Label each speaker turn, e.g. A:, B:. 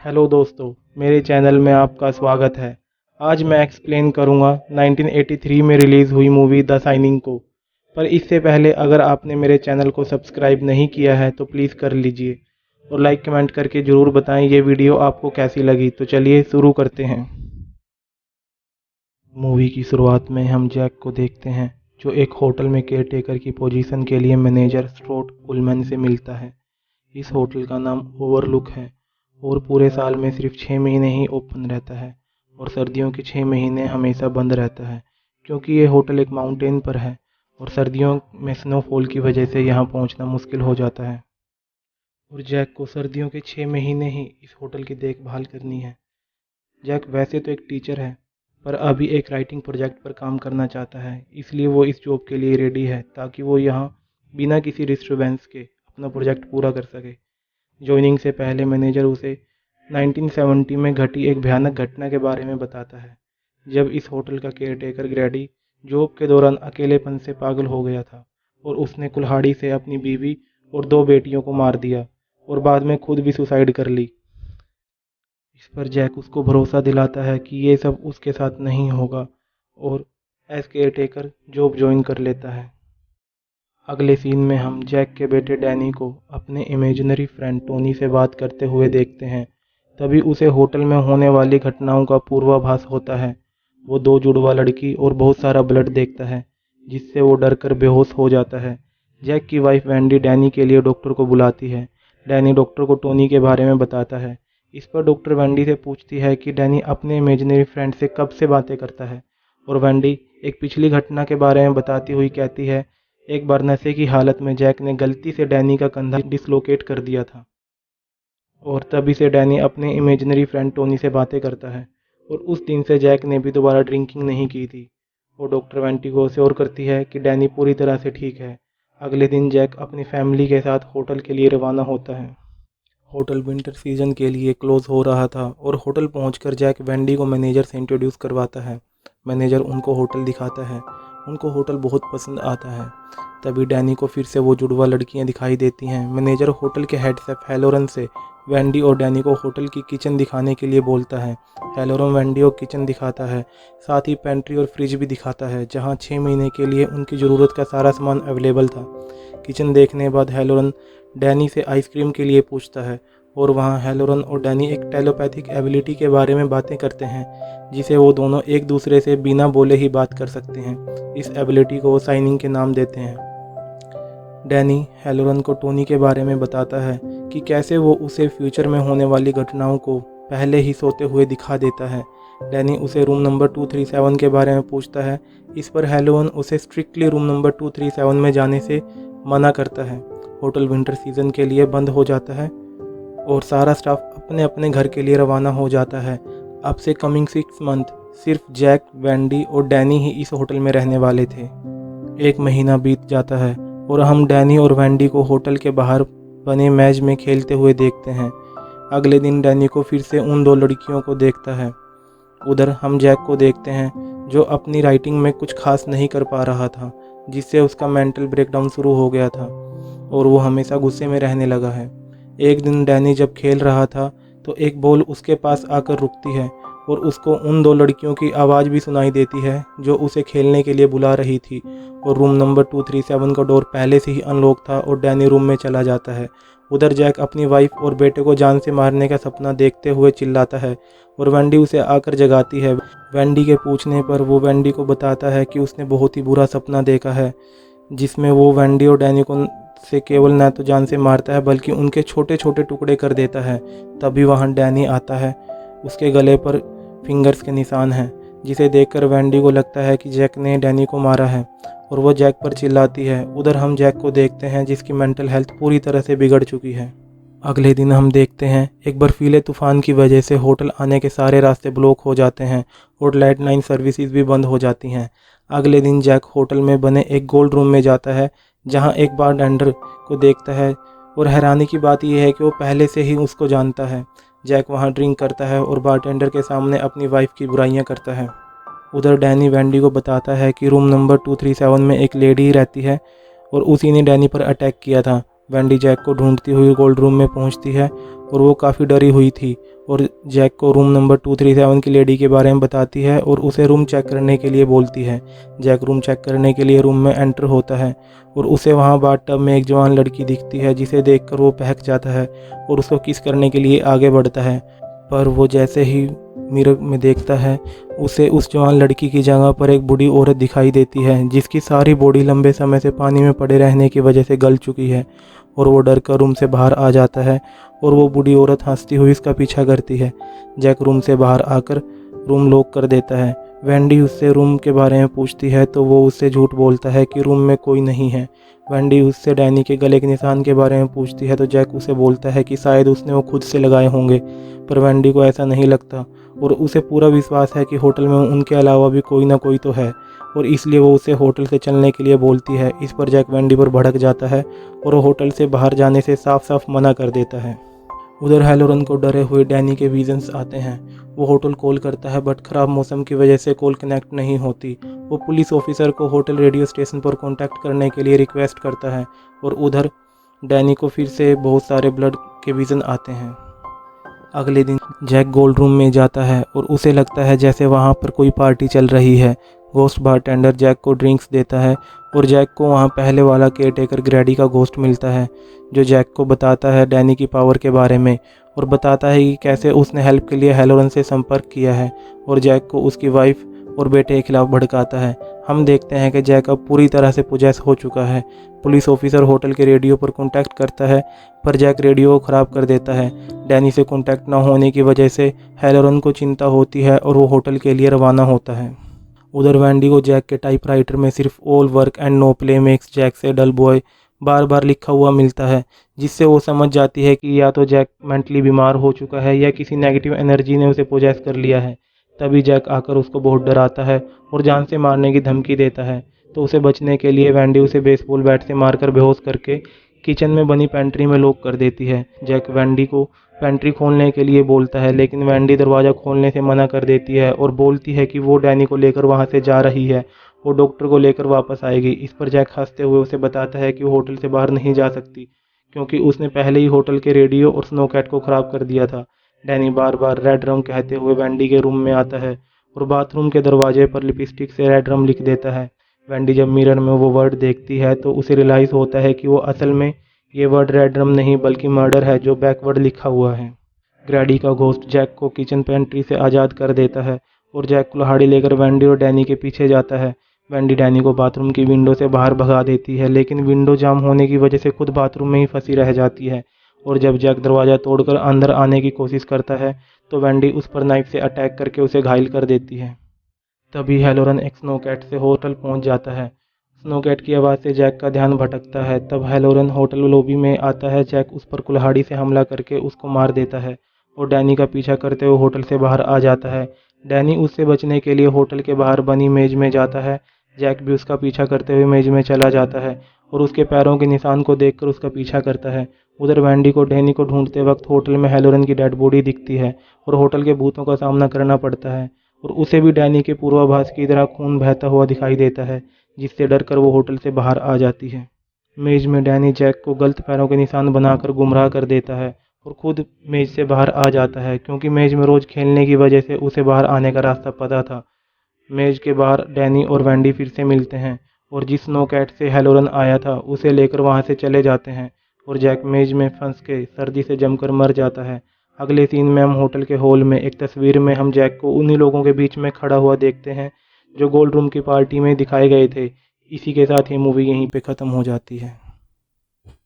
A: Hello दोस्तों, मेरे channel में आपका स्वागत है। आज मैं एक्सप्लेन करूंगा 1983 में रिलीज़ हुई मूवी द शाइनिंग को। पर इससे पहले अगर आपने मेरे चैनल को सब्सक्राइब नहीं किया है तो प्लीज़ कर लीजिए और लाइक कमेंट करके ज़रूर बताएं ये वीडियो आपको कैसी लगी। तो चलिए शुरू करते हैं। मूवी की शुरुआत में हम जैक को देखते हैं जो एक होटल में केयरटेकर की पोजीशन के लिए मैनेजर स्ट्रोट उलमैन से मिलता है। इस होटल का नाम ओवरलुक है और पूरे साल में सिर्फ 6 महीने ही ओपन रहता है और सर्दियों के 6 महीने हमेशा बंद रहता है क्योंकि ये होटल एक माउंटेन पर है और सर्दियों में स्नोफॉल की वजह से यहाँ पहुँचना मुश्किल हो जाता है। और जैक को सर्दियों के 6 महीने ही इस होटल की देखभाल करनी है। जैक वैसे तो एक टीचर है पर अभी एक राइटिंग प्रोजेक्ट पर काम करना चाहता है, इसलिए वो इस जॉब के लिए रेडी है ताकि वो यहाँ बिना किसी डिस्टर्बेंस के अपना प्रोजेक्ट पूरा कर सके। ज्वाइनिंग से पहले मैनेजर उसे 1970 में घटी एक भयानक घटना के बारे में बताता है जब इस होटल का केयरटेकर ग्रैडी जॉब के दौरान अकेलेपन से पागल हो गया था और उसने कुल्हाड़ी से अपनी बीवी और 2 बेटियों को मार दिया और बाद में खुद भी सुसाइड कर ली। इस पर जैक उसको भरोसा दिलाता है कि ये सब उसके साथ नहीं होगा और एज केयरटेकर जॉब ज्वाइन कर लेता है। अगले सीन में हम जैक के बेटे डैनी को अपने इमेजिनरी फ्रेंड टोनी से बात करते हुए देखते हैं। तभी उसे होटल में होने वाली घटनाओं का पूर्वाभास होता है। वो 2 जुड़वा लड़की और बहुत सारा ब्लड देखता है जिससे वो डर कर बेहोश हो जाता है। जैक की वाइफ वैंडी डैनी के लिए डॉक्टर को बुलाती है। डैनी डॉक्टर को टोनी के बारे में बताता है। इस पर डॉक्टर वैंडी से पूछती है कि डैनी अपने इमेजिनरी फ्रेंड से कब से बातें करता है और वैंडी एक पिछली घटना के बारे में बताती हुई कहती है एक बार नशे की हालत में जैक ने गलती से डैनी का कंधा डिसलोकेट कर दिया था और तभी से डैनी अपने इमेजिनरी फ्रेंड टोनी से बातें करता है और उस दिन से जैक ने भी दोबारा ड्रिंकिंग नहीं की थी। और डॉक्टर वेंटी को श्योर करती है कि डैनी पूरी तरह से ठीक है। अगले दिन जैक अपनी फैमिली के साथ होटल के लिए रवाना होता है। होटल विंटर सीजन के लिए क्लोज हो रहा था और होटल पहुंचकर जैक वेंडी को मैनेजर से इंट्रोड्यूस करवाता है। मैनेजर उनको होटल दिखाता है। उनको होटल बहुत पसंद आता है। तभी डैनी को फिर से वो जुड़वा लड़कियां दिखाई देती हैं। मैनेजर होटल के हेड शेफ हैलोरन से वेंडी और डैनी को होटल की किचन दिखाने के लिए बोलता है। हैलोरन वेंडी को किचन दिखाता है, साथ ही पेंट्री और फ्रिज भी दिखाता है जहां 6 महीने के लिए उनकी ज़रूरत का सारा सामान अवेलेबल था। किचन देखने बाद हैलोरन डैनी से आइसक्रीम के लिए पूछता है और वहाँ हैलोरन और डैनी एक टेलीपैथिक एबिलिटी के बारे में बातें करते हैं जिसे वो दोनों एक दूसरे से बिना बोले ही बात कर सकते हैं। इस एबिलिटी को वो शाइनिंग के नाम देते हैं। डैनी हैलोरन को टोनी के बारे में बताता है कि कैसे वो उसे फ्यूचर में होने वाली घटनाओं को पहले ही सोते हुए दिखा देता है। डैनी उसे रूम नंबर 237 के बारे में पूछता है। इस पर हैलोरन उसे स्ट्रिक्टली रूम नंबर 237 में जाने से मना करता है। होटल विंटर सीजन के लिए बंद हो जाता है और सारा स्टाफ अपने अपने घर के लिए रवाना हो जाता है। अब से कमिंग 6 मंथ सिर्फ जैक, वेंडी और डैनी ही इस होटल में रहने वाले थे। 1 महीना बीत जाता है और हम डैनी और वेंडी को होटल के बाहर बने मैच में खेलते हुए देखते हैं। अगले दिन डैनी को फिर से उन 2 लड़कियों को देखता है। उधर हम जैक को देखते हैं जो अपनी राइटिंग में कुछ खास नहीं कर पा रहा था जिससे उसका मेंटल ब्रेकडाउन शुरू हो गया था और वो हमेशा गुस्से में रहने लगा है। एक दिन डैनी जब खेल रहा था तो एक बॉल उसके पास आकर रुकती है और उसको उन 2 लड़कियों की आवाज़ भी सुनाई देती है जो उसे खेलने के लिए बुला रही थी और रूम नंबर 237 का डोर पहले से ही अनलॉक था और डैनी रूम में चला जाता है। उधर जैक अपनी वाइफ और बेटे को जान से मारने का सपना देखते हुए चिल्लाता है और वेंडी उसे आकर जगाती है। वेंडी के पूछने पर वो वेंडी को बताता है कि उसने बहुत ही बुरा सपना देखा है जिसमें वो वेंडी और डैनी को से केवल न तो जान से मारता है बल्कि उनके छोटे छोटे टुकड़े कर देता है। तभी वहाँ डैनी आता है। उसके गले पर फिंगर्स के निशान हैं जिसे देखकर वेंडी को लगता है कि जैक ने डैनी को मारा है और वो जैक पर चिल्लाती है। उधर हम जैक को देखते हैं जिसकी मेंटल हेल्थ पूरी तरह से बिगड़ चुकी है। अगले दिन हम देखते हैं एक बर्फीले तूफान की वजह से होटल आने के सारे रास्ते ब्लॉक हो जाते हैं और लाइट सर्विसेज भी बंद हो जाती हैं। अगले दिन जैक होटल में बने एक गोल्ड रूम में जाता है जहां एक बारटेंडर को देखता है और हैरानी की बात यह है कि वो पहले से ही उसको जानता है। जैक वहां ड्रिंक करता है और बारटेंडर के सामने अपनी वाइफ की बुराइयां करता है। उधर डैनी वेंडी को बताता है कि रूम नंबर 237 में एक लेडी रहती है और उसी ने डैनी पर अटैक किया था। वैंडी जैक को ढूंढती हुई गोल्ड रूम में पहुंचती है और वो काफ़ी डरी हुई थी और जैक को रूम नंबर 237 की लेडी के बारे में बताती है और उसे रूम चेक करने के लिए बोलती है। जैक रूम चेक करने के लिए रूम में एंटर होता है और उसे वहाँ बाथटब में एक जवान लड़की दिखती है, जिसे देखकर वो बहक जाता है और उसको किस करने के लिए आगे बढ़ता है। पर वो जैसे ही मिरर में देखता है, उसे उस जवान लड़की की जगह पर एक बूढ़ी औरत दिखाई देती है, जिसकी सारी बॉडी लंबे समय से पानी में पड़े रहने की वजह से गल चुकी है और वो डर कर रूम से बाहर आ जाता है और वो बूढ़ी औरत हंसती हुई इसका पीछा करती है। जैक रूम से बाहर आकर रूम लॉक कर देता है। वैंडी उससे रूम के बारे में पूछती है तो वो उससे झूठ बोलता है कि रूम में कोई नहीं है। वैंडी उससे डैनी के गले के निशान के बारे में पूछती है तो जैक उसे बोलता है कि शायद उसने वो खुद से लगाए होंगे, पर वैंडी को ऐसा नहीं लगता और उसे पूरा विश्वास है कि होटल में उनके अलावा भी कोई ना कोई तो है और इसलिए वो उसे होटल से चलने के लिए बोलती है। इस पर जैक वैंडी पर भड़क जाता है और वो होटल से बाहर जाने से साफ साफ मना कर देता है। उधर हैलोरन को डरे हुए डैनी के विजन्स आते हैं। वो होटल कॉल करता है बट ख़राब मौसम की वजह से कॉल कनेक्ट नहीं होती। वो पुलिस ऑफिसर को होटल रेडियो स्टेशन पर कांटेक्ट करने के लिए रिक्वेस्ट करता है और उधर डैनी को फिर से बहुत सारे ब्लड के विजन आते हैं। अगले दिन जैक गोल्ड रूम में जाता है और उसे लगता है जैसे वहाँ पर कोई पार्टी चल रही है। घोस्ट बारटेंडर जैक को ड्रिंक्स देता है और जैक को वहाँ पहले वाला केयरटेकर ग्रैडी का घोस्ट मिलता है, जो जैक को बताता है डैनी की पावर के बारे में और बताता है कि कैसे उसने हेल्प के लिए हैलोरन से संपर्क किया है और जैक को उसकी वाइफ और बेटे के खिलाफ भड़काता है। हम देखते हैं कि जैक अब पूरी तरह से पोजेस हो चुका है। पुलिस ऑफिसर होटल के रेडियो पर कांटेक्ट करता है पर जैक रेडियो को ख़राब कर देता है। डैनी से कांटेक्ट न होने की वजह से हैलोरन को चिंता होती है और वो होटल के लिए रवाना होता है। उधर वैंडी को जैक के टाइपराइटर में सिर्फ all work and no play makes Jack से डल बॉय बार बार लिखा हुआ मिलता है, जिससे वो समझ जाती है कि या तो जैक मेंटली बीमार हो चुका है या किसी नेगेटिव एनर्जी ने उसे पोजेस कर लिया है। तभी जैक आकर उसको बहुत डराता है और जान से मारने की धमकी देता है, तो उसे बचने के लिए वैंडी उसे बेसबॉल बैट से मारकर बेहोश करके किचन में बनी पेंट्री में लॉक कर देती है। जैक वैंडी को पेंट्री खोलने के लिए बोलता है लेकिन वैंडी दरवाज़ा खोलने से मना कर देती है और बोलती है कि वो डैनी को लेकर वहाँ से जा रही है, वो डॉक्टर को लेकर वापस आएगी। इस पर जैक हंसते हुए उसे बताता है कि वो होटल से बाहर नहीं जा सकती क्योंकि उसने पहले ही होटल के रेडियो और स्नोकैट को ख़राब कर दिया था। डैनी बार बार रेड रम कहते हुए वैंडी के रूम में आता है और बाथरूम के दरवाजे पर लिपस्टिक से रेड रम लिख देता है। वैंडी जब मिरर में वो वर्ड देखती है तो उसे रियलाइज़ होता है कि वो असल में ये वर्ड रेड रम नहीं बल्कि मर्डर है जो बैकवर्ड लिखा हुआ है। ग्रैडी का घोस्ट जैक को किचन पेंट्री से आज़ाद कर देता है और जैक कुल्हाड़ी लेकर वैंडी और डैनी के पीछे जाता है। वैंडी डैनी को बाथरूम की विंडो से बाहर भगा देती है लेकिन विंडो जाम होने की वजह से खुद बाथरूम में ही फंसी रह जाती है और जब जैक दरवाज़ा तोड़कर अंदर आने की कोशिश करता है तो वैंडी उस पर नाइफ से अटैक करके उसे घायल कर देती है। तभी हैलोरन एक स्नोकैट से होटल पहुंच जाता है। स्नोकैट की आवाज़ से जैक का ध्यान भटकता है। तब हैलोरन होटल लॉबी में आता है। जैक उस पर कुल्हाड़ी से हमला करके उसको मार देता है और डैनी का पीछा करते हुए होटल से बाहर आ जाता है। डैनी उससे बचने के लिए होटल के बाहर बनी मेज में जाता है। जैक भी उसका पीछा करते हुए मेज में चला जाता है और उसके पैरों के निशान को देखकर उसका पीछा करता है। उधर वैंडी को डैनी को ढूंढते वक्त होटल में हैलोरन की डेड बॉडी दिखती है और होटल के भूतों का सामना करना पड़ता है और उसे भी डैनी के पूर्वाभास की तरह खून बहता हुआ दिखाई देता है, जिससे डरकर वो होटल से बाहर आ जाती है। मेज में डैनी जैक को गलत पैरों के निशान बनाकर गुमराह कर देता है और खुद मेज से बाहर आ जाता है क्योंकि मेज में रोज़ खेलने की वजह से उसे बाहर आने का रास्ता पता था। मेज के बाहर डैनी और वैंडी फिर से मिलते हैं और जिस स्नोकैट से हैलोरन आया था उसे लेकर वहां से चले जाते हैं और जैक मेज में फंस के सर्दी से जमकर मर जाता है। अगले सीन में हम होटल के हॉल में एक तस्वीर में हम जैक को उन्हीं लोगों के बीच में खड़ा हुआ देखते हैं जो गोल्ड रूम की पार्टी में दिखाए गए थे। इसी के साथ ये मूवी यहीं पे ख़त्म हो जाती है।